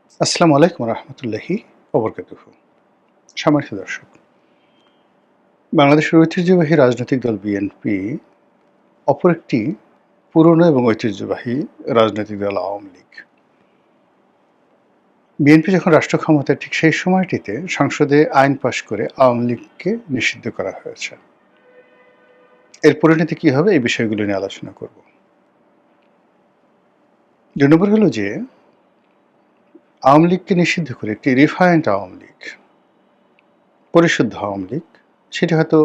আসসালামু আলাইকুম রহমতুল্লাহি ওবরকাতুহু। সম্মানিত দর্শক, বাংলাদেশের ঐতিহ্যবাহী রাজনৈতিক দল বিএনপি অপর একটি পুরনো এবং ঐতিহ্যবাহী রাজনৈতিক দল আওয়ামী লীগ। বিএনপি যখন রাষ্ট্র ক্ষমতায়, ঠিক সেই সময়টিতে সংসদে আইন পাশ করে আওয়ামী লীগকে নিষিদ্ধ করা হয়েছে। এর পরিণতি কি হবে, এই বিষয়গুলো নিয়ে আলোচনা করব। ২ নম্বর হলো যে আওয়ামী লীগকে নিষিদ্ধ করে একটি রিফাইন্ড আওয়ামী লীগ, পরিশুদ্ধ আওয়ামী লীগ, সেটি হয়তো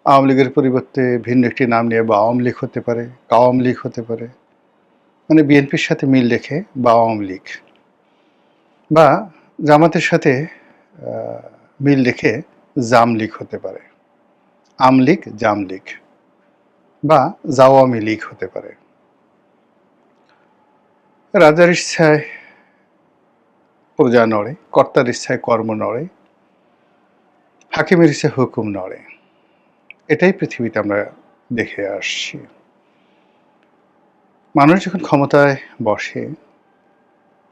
আওয়ামী লীগের পরিবর্তে ভিন্ন একটি নাম নিয়ে বা আওয়ামী লীগ হতে পারে, আওয়ামী লীগ হতে পারে, মানে বিএনপির সাথে মিল রেখে বা আওয়ামী লীগ, বা জামাতের সাথে মিল রেখে জাম লীগ হতে পারে, আমলীগ, জাম লীগ, বা জাওয়ামী লীগ হতে পারে। রাজার ইচ্ছায় প্রজা নড়ে, কর্তার ইচ্ছায় কর্ম নড়ে, হাকিমের ইচ্ছায় হুকুম নড়ে। এটাই পৃথিবীতে আমরা দেখে আসছি। মানুষ যখন ক্ষমতায় বসে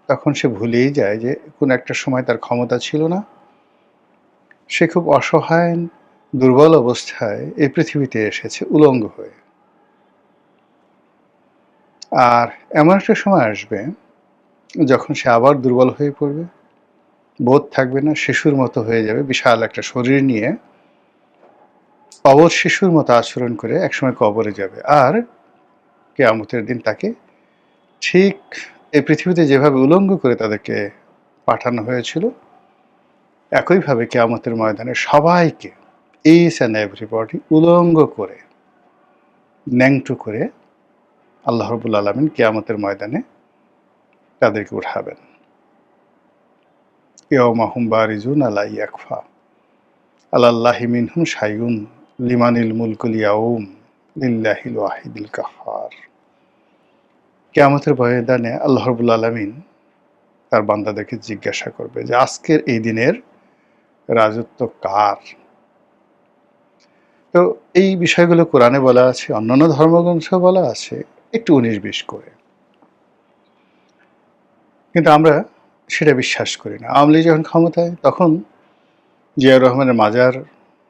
তখন সে ভুলেই যায় যে কোন একটা সময় তার ক্ষমতা ছিল না, সে খুব অসহায়, দুর্বল অবস্থায় এই পৃথিবীতে এসেছে উলঙ্গ হয়ে। আর এমন একটা সময় আসবে যখন সে আবার দুর্বল হয়ে পড়বে, বোধ থাকবে না, শিশুর মতো হয়ে যাবে, বিশাল একটা শরীর নিয়ে অবশ শিশুর মতো আচরণ করে একসময় কবরে যাবে। আর কিয়ামতের দিন তাকে ঠিক এই পৃথিবীতে যেভাবে উলঙ্গ করে তাদেরকে পাঠানো হয়েছিল, একইভাবে কিয়ামতের ময়দানে সবাইকে, ইচ অ্যান্ড এভরিবডি, উলঙ্গ করে, ন্যাংটো করে আল্লাহ রাব্বুল আলামিন কিয়ামতের ময়দানে তাদেরকে উঠাবেন। ইয়াউমা হুম বারিজুনা লা ইয়াখফা আলাল্লাহি মিনহুম শাইউন লিমানিল মুলকুল ইয়াউম লিল্লাহিল ওয়াহিদিল কাহ্হার। কিয়ামতের ময়দানে আল্লাহ রাব্বুল আলামিন তার বান্দাদেরকে জিজ্ঞাসা করবে যে আজকের এই দিনের রাজত্ব কার? তো এই বিষয়গুলো কোরআনে বলা আছে, অন্যান্য ধর্মগ্রন্থেও বলা আছে, একটু ১৯-২০ করে। কিন্তু আমরা সেটা বিশ্বাস করি না। আওয়ামী লীগ যখন ক্ষমতায়, তখন জিয়াউর রহমানের মাজার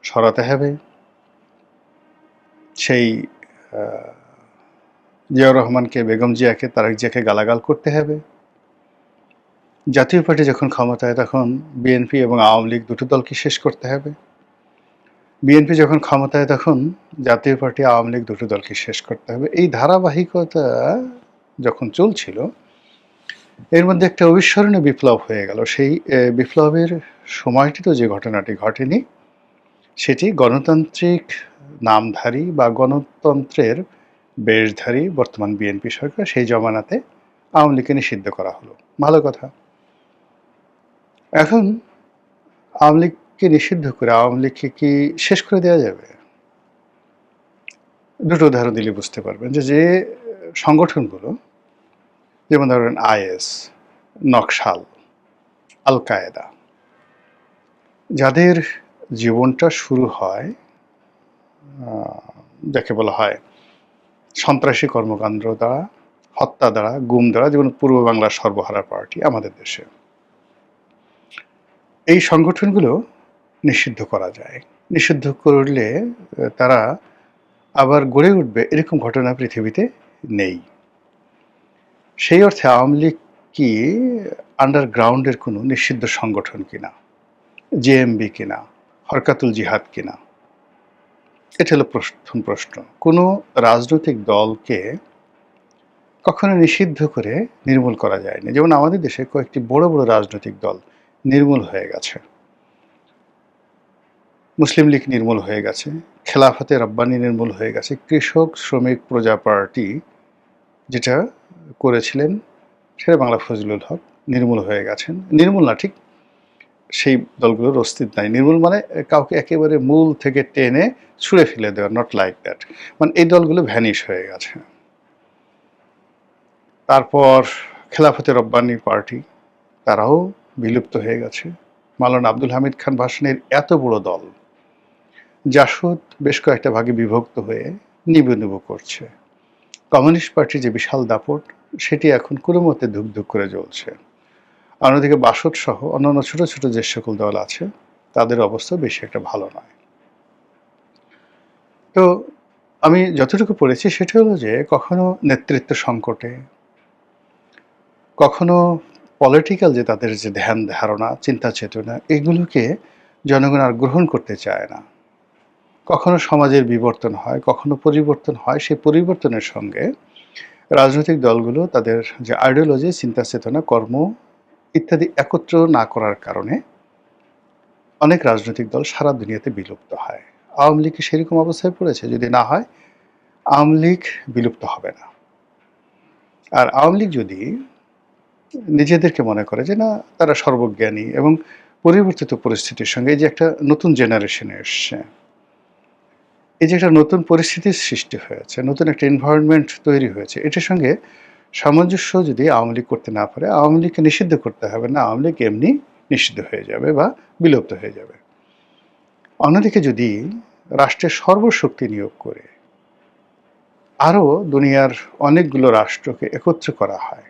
সরাতে হবে, সেই জিয়াউর রহমানকে, বেগম জিয়াকে, তারেক জিয়াকে গালাগাল করতে হবে। জাতীয় পার্টি যখন ক্ষমতায়, তখন বিএনপি এবং আওয়ামী লীগ দুটো দলকে শেষ করতে হবে। বিএনপি যখন ক্ষমতায়, তখন জাতীয় পার্টি, আওয়ামী লীগ দুটো দলকে শেষ করতে হবে। এই ধারাবাহিকতা যখন চলছিল, এর মধ্যে একটা অবিস্মরণীয় বিপ্লব হয়ে গেল। সেই বিপ্লবের সময়টি তো যে ঘটনাটি ঘটেনি, সেটি গণতান্ত্রিক নামধারী বা গণতন্ত্রের বেশধারী বর্তমান বিএনপি সরকার, সেই জমানাতে আওয়ামী লীগকে নিষিদ্ধ করা হলো। ভালো কথা। এখন আওয়ামী লীগকে নিষিদ্ধ করে আওয়ামী লীগকে কি শেষ করে দেওয়া যাবে? দুটো উদাহরণ দিলে বুঝতে পারবেন যে সংগঠনগুলো, যেমন ধরেন আইএস, নকশাল, আল কায়েদা, যাদের জীবনটা শুরু হয় যাকে বলা হয় সন্ত্রাসী কর্মকাণ্ড দ্বারা, হত্যা দ্বারা, গুম দ্বারা, যেমন পূর্ব বাংলার সর্বহারা পার্টি আমাদের দেশে, এই সংগঠনগুলো নিষিদ্ধ করা যায়। নিষিদ্ধ করলে তারা আবার গড়ে উঠবে, এরকম ঘটনা পৃথিবীতে নেই। সেই অর্থে আওয়ামী লীগ কি আন্ডারগ্রাউন্ডের কোনো নিষিদ্ধ সংগঠন কিনা, জেএমবি কিনা, হরকাতুল জিহাদ কিনা? এটা হলো প্রথম প্রশ্ন। কোনো রাজনৈতিক দলকে কখনো নিষিদ্ধ করে নির্মূল করা যায়নি। যেমন আমাদের দেশে কয়েকটি বড় বড় রাজনৈতিক দল নির্মূল হয়ে গেছে। মুসলিম লীগ নির্মূল হয়ে গেছে, খেলাফতে রব্বানী নির্মূল হয়ে গেছে, কৃষক শ্রমিক প্রজা পার্টি যেটা করেছিলেন শেরে বাংলা ফজলুল হক নির্মূল হয়ে গেছেন। নির্মূল না, ঠিক সেই দলগুলোর অস্তিত্ব নাই। নির্মূল মানে কাউকে একেবারে মূল থেকে টেনে ছুঁড়ে ফেলে দেওয়া, নট লাইক দ্যাট। মানে এই দলগুলো ভ্যানিশ হয়ে গেছে। তারপর খেলাফতে রব্বানী পার্টি, তারাও বিলুপ্ত হয়ে গেছে। মাওলানা আব্দুল হামিদ খান ভাসানীর এত বড় দল, জাসদ বেশ কয়েকটা ভাগে বিভক্ত হয়ে নিবু নিবু করছে। কমিউনিস্ট পার্টির যে বিশাল দাপট, সেটি এখন কোনো মতে ধুকধুক করে জ্বলছে। অন্যদিকে বাসদ সহ অন্যান্য ছোট ছোট যে সকল দল আছে তাদের অবস্থা বেশি একটা ভালো নয়। তো আমি যতটুকু পড়েছি সেটা হলো যে কখনো নেতৃত্ব সংকটে, কখনো পলিটিক্যাল যে তাদের যে ধ্যান ধারণা, চিন্তা চেতনা এগুলোকে জনগণ আর গ্রহণ করতে চায় না। কখনো সমাজের বিবর্তন হয়, কখনো পরিবর্তন হয়। সেই পরিবর্তনের সঙ্গে রাজনৈতিক দলগুলো তাদের যে আইডিওলজি, চিন্তা চেতনা, কর্ম ইত্যাদি একত্র না করার কারণে অনেক রাজনৈতিক দল সারা দুনিয়াতে বিলুপ্ত হয়। আওয়ামী লীগ কি সেরকম অবস্থায় পড়েছে? যদি না হয়, আওয়ামী লীগ বিলুপ্ত হবে না। আর আওয়ামী লীগ যদি নিজেদেরকে মনে করে যে না তারা সর্বজ্ঞানী এবং পরিবর্তিত পরিস্থিতির সঙ্গে এই যে একটা নতুন জেনারেশনে এসছে, এই যে একটা নতুন পরিস্থিতির সৃষ্টি হয়েছে, নতুন একটা এনভায়রনমেন্ট তৈরি হয়েছে, এটার সঙ্গে সামঞ্জস্য যদি আওয়ামী লীগ করতে না পারে, আওয়ামী লীগকে নিষিদ্ধ করতে হবে না, আওয়ামী লীগ এমনি নিষিদ্ধ হয়ে যাবে বা বিলুপ্ত হয়ে যাবে। অন্যদিকে যদি রাষ্ট্রের সর্বশক্তি নিয়োগ করে আরও দুনিয়ার অনেকগুলো রাষ্ট্রকে একত্র করা হয়,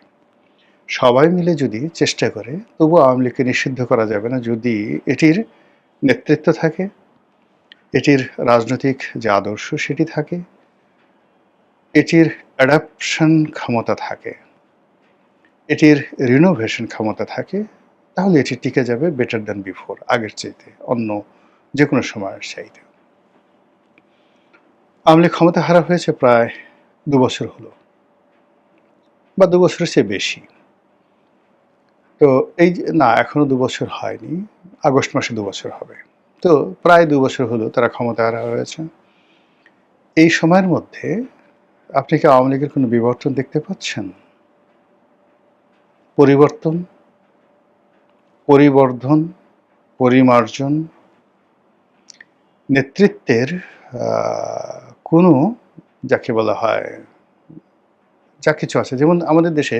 সবাই মিলে যদি চেষ্টা করে, তবু আওয়ামী লীগকে নিষিদ্ধ করা যাবে না যদি এটির নেতৃত্ব থাকে, এটির রাজনৈতিক যে আদর্শ সেটি থাকে, এটির অ্যাডাপশন ক্ষমতা থাকে, এটির রিনোভেশন ক্ষমতা থাকে, তাহলে এটি টিকে যাবে বেটার দ্যান বিফোর, আগের চাইতে, অন্য যে কোনো সময়ের চাইতে। আওয়ামী লীগ ক্ষমতা হারা হয়েছে প্রায় ২ বছর হলো, বা ২ বছরের চেয়ে বেশি। তো এই যে না, এখনো ২ বছর হয়নি, আগস্ট মাসে ২ বছর হবে। তো প্রায় ২ বছর হলো তারা ক্ষমতা হারা হয়েছে। এই সময়ের মধ্যে আপনি কি আওয়ামী লীগের কোনো বিবর্তন দেখতে পাচ্ছেন? পরিবর্তন, পরিবর্ধন, পরিমার্জন, নেতৃত্বের কোনো যাকে বলা হয় যা কিছু আছে, যেমন আমাদের দেশে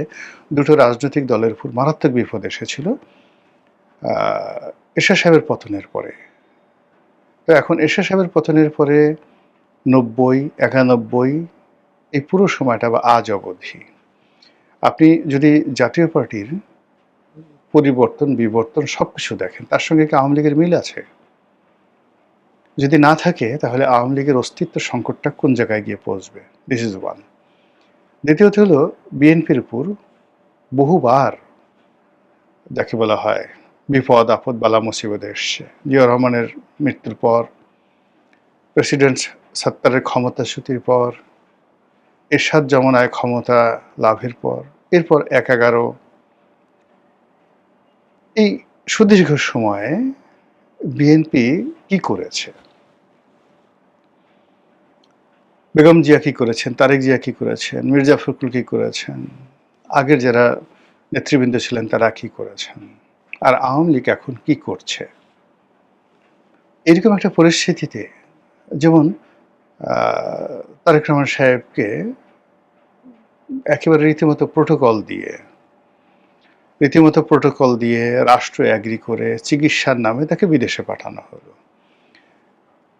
দুটো রাজনৈতিক দলের উপর মারাত্মক বিপদ এসেছিল এরশাদ সাহেবের পতনের পরে। তো এখন এরশাদ সাহেবের পতনের পরে ৯০, ৯১ এই পুরো সময়টা বা আজ অবধি আপনি যদি জাতীয় পার্টির পরিবর্তন, বিবর্তন সবকিছু দেখেন, তার সঙ্গে কি আওয়ামী লীগের মিল আছে? যদি না থাকে তাহলে আওয়ামী লীগের অস্তিত্ব সংকটটা কোন জায়গায় গিয়ে পৌঁছবে? This is one. দ্বিতীয়ত হলো বিএনপির উপর বহুবার যাকে বলা হয় বিপদ আপদ বালা মুসিবত এসছে। জিয়া রহমানের মৃত্যুর পর, প্রেসিডেন্ট সাত্তারের ক্ষমতাচ্যুতির পর, এরশাদ জমানায় ক্ষমতা লাভের পর, এরপর ১/১১। এই সুদীর্ঘ সময়ে বিএনপি কি করেছে? বেগম জিয়া কি করেছেন, তারেক জিয়া কি করেছেন, মির্জা ফখরুল কি করেছেন, আগের যারা নেতৃবৃন্দ ছিলেন তারা কি করেছেন, আর আওয়ামী লীগ এখন কি করছে? এরকম একটা পরিস্থিতিতে যেমন তারেক রহমান সাহেবকে একেবারে রীতিমতো প্রোটোকল দিয়ে রাষ্ট্র অ্যাগ্রি করে চিকিৎসার নামে তাকে বিদেশে পাঠানো হলো।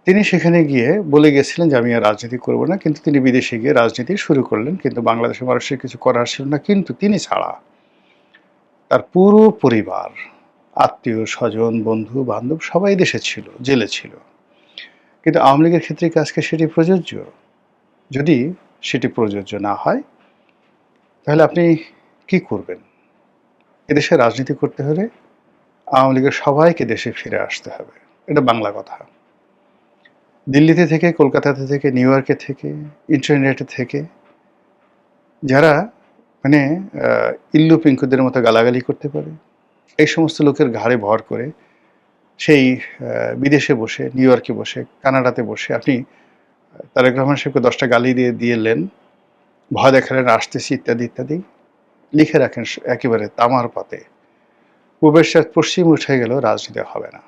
তিনি সেখানে গিয়ে বলে গেছিলেন যে আমি আর রাজনীতি করব না, কিন্তু তিনি বিদেশে গিয়ে রাজনীতি শুরু করলেন, কিন্তু বাংলাদেশের মানুষের কিছু করার ছিল না। কিন্তু তিনি ছাড়া তার পুরো পরিবার, আত্মীয় স্বজন, বন্ধু বান্ধব সবাই দেশে ছিল, জেলে ছিল। কিন্তু আওয়ামী লীগের ক্ষেত্রে কি আজকে সেটি প্রযোজ্য? যদি সেটি প্রযোজ্য না হয় তাহলে আপনি কি করবেন? এদেশে রাজনীতি করতে হলে আওয়ামী লীগের সবাইকে দেশে ফিরে আসতে হবে, এটা বাংলা কথা। দিল্লিতে থেকে, কলকাতাতে থেকে, নিউ ইয়র্কে থেকে, ইন্টারনেটে থেকে যারা মানে ইল্লু পিঙ্কুদের মতো গালাগালি করতে পারে, এই সমস্ত লোকের ঘাড়ে ভর করে সেই বিদেশে বসে, নিউ ইয়র্কে বসে, কানাডাতে বসে আপনি তারেক রহমান সাহেবকে 10টা গালি দিয়ে এলেন, ভয় দেখালেন আসতেছি ইত্যাদি ইত্যাদি, লিখে রাখেন একেবারে তামার পাতে। পূবের সাথে পশ্চিম উঠে গেলেও রাজনীতি হবে না।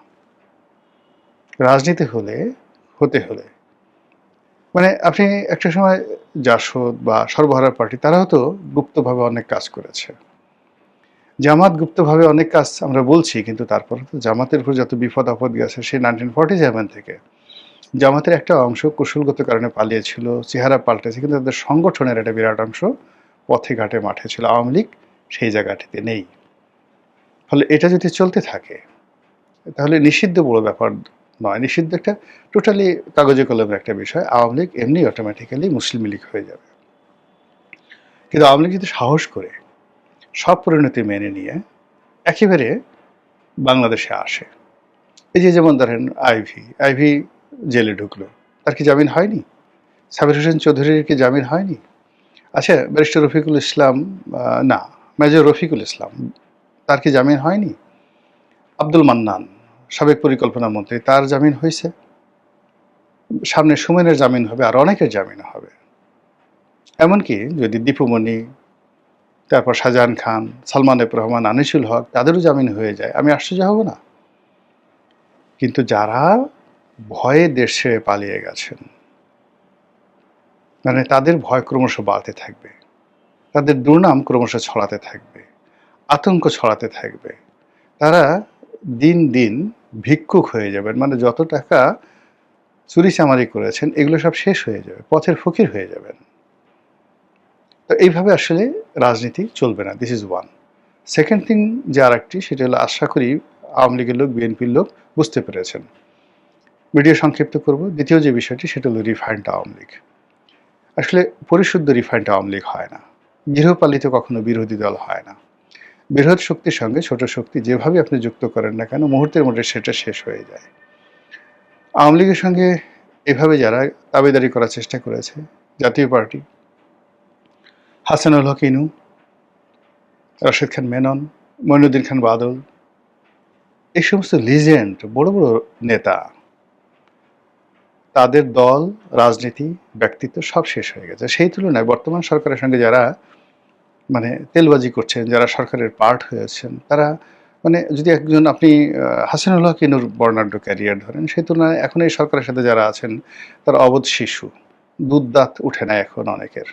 রাজনীতি হতে হলে মানে আপনি একটা সময় জাসদ বা সর্বহারা পার্টি তারাও তো গুপ্তভাবে অনেক কাজ করেছে। জামাত গুপ্তভাবে অনেক কাজ আমরা বলছি, কিন্তু তারপরে তো জামাতের উপর যত বিপদ আপদ গেছে সেই 1947 থেকে জামাতের একটা অংশ কৌশলগত কারণে পালিয়েছিল, চেহারা পাল্টেছে, কিন্তু তাদের সংগঠনের একটা বিরাট অংশ পথে ঘাটে মাঠে ছিল। আওয়ামী লীগ সেই জায়গাটিতে নেই। ফলে এটা যদি চলতে থাকে তাহলে নিষিদ্ধ বড় ব্যাপার নয়, নিষিদ্ধ একটা টোটালি কাগজে কলমের একটা বিষয়। আওয়ামী লীগ এমনি অটোমেটিক্যালি মুসলিম লীগ হয়ে যাবে। কিন্তু আওয়ামী লীগ যদি সাহস করে সব পরিণতি মেনে নিয়ে একেবারে বাংলাদেশে আসে, এই যে যেমন ধরেন আইভি জেলে ঢুকলো, তার কি জামিন হয়নি? সাবির হোসেন চৌধুরীর কি জামিন হয়নি? আচ্ছা, ব্যারিস্টার রফিকুল ইসলাম, না, মেজর রফিকুল ইসলাম, তার কি জামিন হয়নি? আব্দুল মান্নান, সাবেক পরিকল্পনা মন্ত্রী, তার জামিন হয়েছে। সামনে সুমনের জামিন হবে, আর অনেকের জামিন হবে। এমনকি যদি দীপুমণি, তারপর শাহজাহান খান, সালমান এফ রহমান, আনিসুল হক, তাদেরও জামিন হয়ে যায়, আমি আশ্চর্য হব না? কিন্তু যারা ভয়ে দেশে পালিয়ে গেছেন, মানে তাদের ভয় ক্রমশ বাড়তে থাকবে, তাদের দুর্নাম ক্রমশ ছড়াতে থাকবে, আতঙ্ক ছড়াতে থাকবে, তারা দিন দিন ভিক্ষুক হয়ে যাবেন। মানে যত টাকা চুরি চামারি করেছেন এগুলো সব শেষ হয়ে যাবে, পথের ফকির হয়ে যাবেন। তো এইভাবে আসলে রাজনীতি চলবে না, this is one. Second thing যে আর একটি, সেটা হলো আশা করি আওয়ামী লীগের লোক, বিএনপির লোক বুঝতে পেরেছেন। ভিডিও সংক্ষিপ্ত করব। দ্বিতীয় যে বিষয়টি, সেটা হলো রিফাইন্ড আওয়ামী লীগ। আসলে পরিশুদ্ধ রিফাইন্ড আওয়ামী লীগ হয় না, গৃহপালিত কখনো বিরোধী দল হয় না। বৃহৎ শক্তির সঙ্গে ছোট শক্তি যেভাবে আপনি যুক্ত করেন না কেন, মুহূর্তের মধ্যে সেটা শেষ হয়ে যায়। আওয়ামী লীগের সঙ্গে এভাবে যারা দাবিদারি করার চেষ্টা করেছে, জাতীয় পার্টি, হাসানুল হক ইনু, রাশেদ খান মেনন, মঈনুদ্দিন খান বাদল, এই সমস্ত লিজেন্ড বড় বড় নেতা, তাদের দল, রাজনীতি, ব্যক্তিত্ব সব শেষ হয়ে গেছে। সেই তুলনায় বর্তমান সরকারের সঙ্গে যারা মানে তেলবাজি করছেন, যারা সরকারের পার্ট হয়েছেন, তারা মানে যদি একজন আপনি হাসানুল হক ইনুর বর্ণাঢ্য ক্যারিয়ার ধরেন, সেই তুলনায় এখন এই সরকারের সাথে যারা আছেন তারা অবোধ শিশু, দুধ দাঁত উঠে না এখন অনেকের।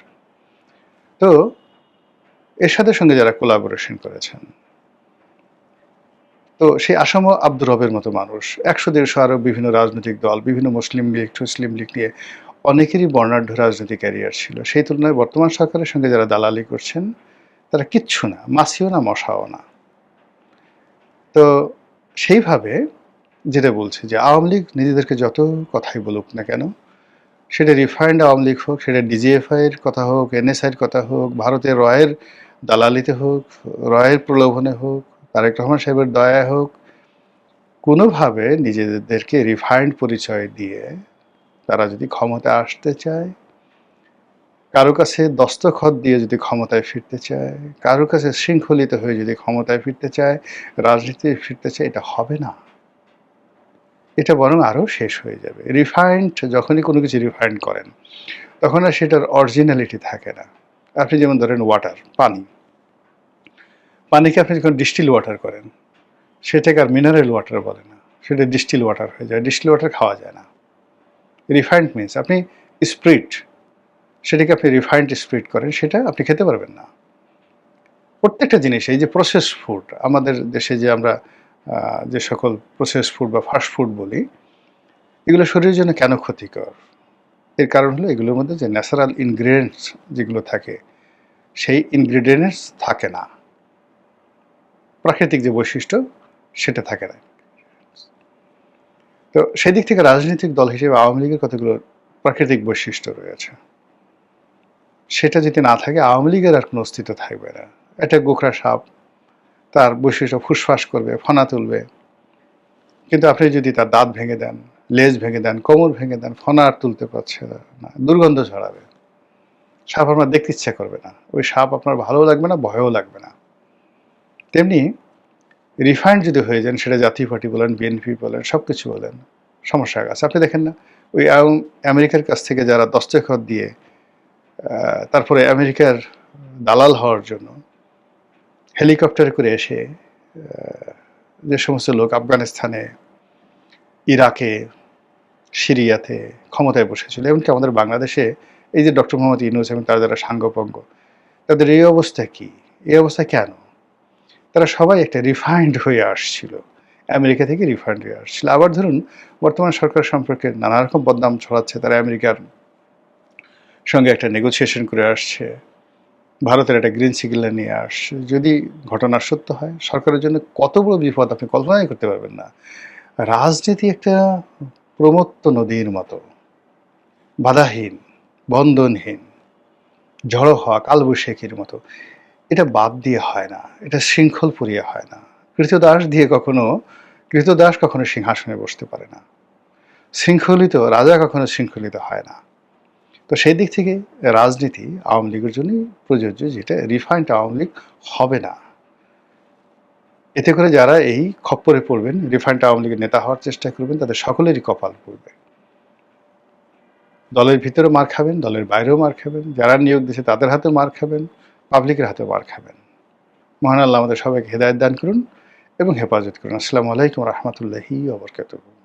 তো এরশাদের সঙ্গে যারা কোলাবোরেশন করেছেন, তো সেই আসাম আব্দুর রবের মতো মানুষ, 100-150 আরও বিভিন্ন রাজনৈতিক দল, বিভিন্ন মুসলিম লীগ, মুসলিম লীগ নিয়ে অনেকেরই বর্ণাঢ্য রাজনৈতিক ক্যারিয়ার ছিল। সেই তুলনায় বর্তমান সরকারের সঙ্গে যারা দালালি করছেন তারা কিচ্ছু না, মাছিও না, মশাও না। তো সেইভাবে যেটা বলছি যে আওয়ামী লীগ নিজেদেরকে যত কথাই বলুক না কেন, সেটা রিফাইন্ড আওয়ামী লীগ হোক, সেটা ডিজিএফআইয়ের কথা হোক, এনএসআইয়ের কথা হোক, ভারতের রয়ের দালালিতে হোক, রয়ের প্রলোভনে হোক, তারেক রহমান সাহেবের দয়া হোক, কোনোভাবে নিজেদেরকে রিফাইন্ড পরিচয় দিয়ে তারা যদি ক্ষমতায় আসতে চায়, কারো কাছে দস্তখত দিয়ে যদি ক্ষমতায় ফিরতে চায়, কারো কাছে শৃঙ্খলিত হয়ে যদি ক্ষমতায় ফিরতে চায়, রাজনীতি ফিরতে চায়, এটা হবে না। এটা বরং আরও শেষ হয়ে যাবে। রিফাইন্ড, যখনই কোনো কিছু রিফাইন্ড করেন তখন আর সেটার অরিজিনালিটি থাকে না। আপনি যেমন ধরেন ওয়াটার, পানিকে আপনি যখন ডিস্টিল ওয়াটার করেন, সেটাকে আর মিনারেল ওয়াটার বলে না, সেটা ডিস্টিল ওয়াটার হয়ে যায়। ডিস্টিল ওয়াটার খাওয়া যায় না। রিফাইন্ড মিনস আপনি স্প্রিট, সেটাকে আপনি রিফাইন্ড স্প্রিট করেন, সেটা আপনি খেতে পারবেন না। প্রত্যেকটা জিনিস, এই যে প্রসেস ফুড, আমাদের দেশে যে আমরা যে সকল প্রসেস ফুড বা ফাস্ট ফুড বলি, এগুলো শরীরের জন্য কেন ক্ষতিকর? এর কারণ হলো এগুলোর মধ্যে যে ন্যাচারাল ইনগ্রিডিয়েন্টস যেগুলো থাকে, সেই ইনগ্রিডিয়েন্টস থাকে না, প্রাকৃতিক যে বৈশিষ্ট্য সেটা থাকে না। তো সেই দিক থেকে রাজনৈতিক দল হিসেবে আওয়ামী লীগের কতগুলো প্রাকৃতিক বৈশিষ্ট্য রয়েছে, সেটা যদি না থাকে আওয়ামী লীগের আর কোনো অস্তিত্ব থাকবে না। একটা গোখরা সাপ, তার বৈশিষ্ট্য ফুসফাস করবে, ফনা তুলবে, কিন্তু আপনি যদি তার দাঁত ভেঙে দেন, লেজ ভেঙে দেন, কোমর ভেঙে দেন, ফনা আর তুলতে পারছে না, দুর্গন্ধ ছড়াবে, সাপ আপনার দেখতে ইচ্ছা করবে না, ওই সাপ আপনার ভালোও লাগবে না, ভয়ও লাগবে না। তেমনি রিফাইন্ড যদি হয়ে যান, সেটা জাতীয় পার্টি বলেন, বিএনপি বলেন, সব কিছু বলেন, সমস্যা আছে। আপনি দেখেন না, ওই আমেরিকার কাছ থেকে যারা দস্তখত দিয়ে তারপরে আমেরিকার দালাল হওয়ার জন্য হেলিকপ্টার করে এসে যে সমস্ত লোক আফগানিস্তানে, ইরাকে, সিরিয়াতে ক্ষমতায় বসেছিল, এমনকি আমাদের বাংলাদেশে এই যে ডক্টর মোহাম্মদ ইউনূস এবং তার যারা সাঙ্গপাঙ্গ, তাদের এই অবস্থা কি? এই অবস্থা কেন? তারা সবাই একটা রিফাইন্ড হয়ে আসছিল, আমেরিকা থেকে রিফাইন্ড হয়ে আসছিল। আবার ধরুন বর্তমান সরকার সম্পর্কে নানা রকম বদনাম ছড়াচ্ছে, তারা আমেরিকার সঙ্গে একটা নেগোসিয়েশন করে আসছে, ভারতের একটা গ্রিন সিগন্যাল নিয়ে আসছে, যদি ঘটনা সত্য হয় সরকারের জন্য কত বড় বিপদ আপনি কল্পনাই করতে পারবেন না। রাজনীতি একটা প্রমত্ত নদীর মতো, বাধাহীন, বন্ধনহীন, ঝড়ো হওয়া কালবৈশাখীর মতো। এটা বাদ দিয়ে হয় না, এটা শৃঙ্খল পুরিয়ে হয় না। কৃতদাস কখনো সিংহাসনে বসতে পারে না। শৃঙ্খলিত রাজা কখনো শৃঙ্খলিত হয় না। তো সেই দিক থেকে রাজনীতি আওয়ামী লীগের জন্যই প্রযোজ্য, যেটা রিফাইন্ড আওয়ামী লীগ হবে না। এতে করে যারা এই খপ্পরে পড়বেন, রিফাইন্ড আওয়ামী লীগের নেতা হওয়ার চেষ্টা করবেন, তাদের সকলেরই কপাল পড়বে। দলের ভিতরে মার খাবেন, দলের বাইরেও মার খাবেন, যারা নিয়োগ দিচ্ছে তাদের হাতেও মার খাবেন, পাবলিকের হাতেও মার খাবেন। মহান আল্লাহ আমাদের সবাইকে হেদায়েত দান করুন এবং হেফাজত করুন। আসসালামু আলাইকুম রহমতুল্লাহি ওয়া বারাকাতুহু।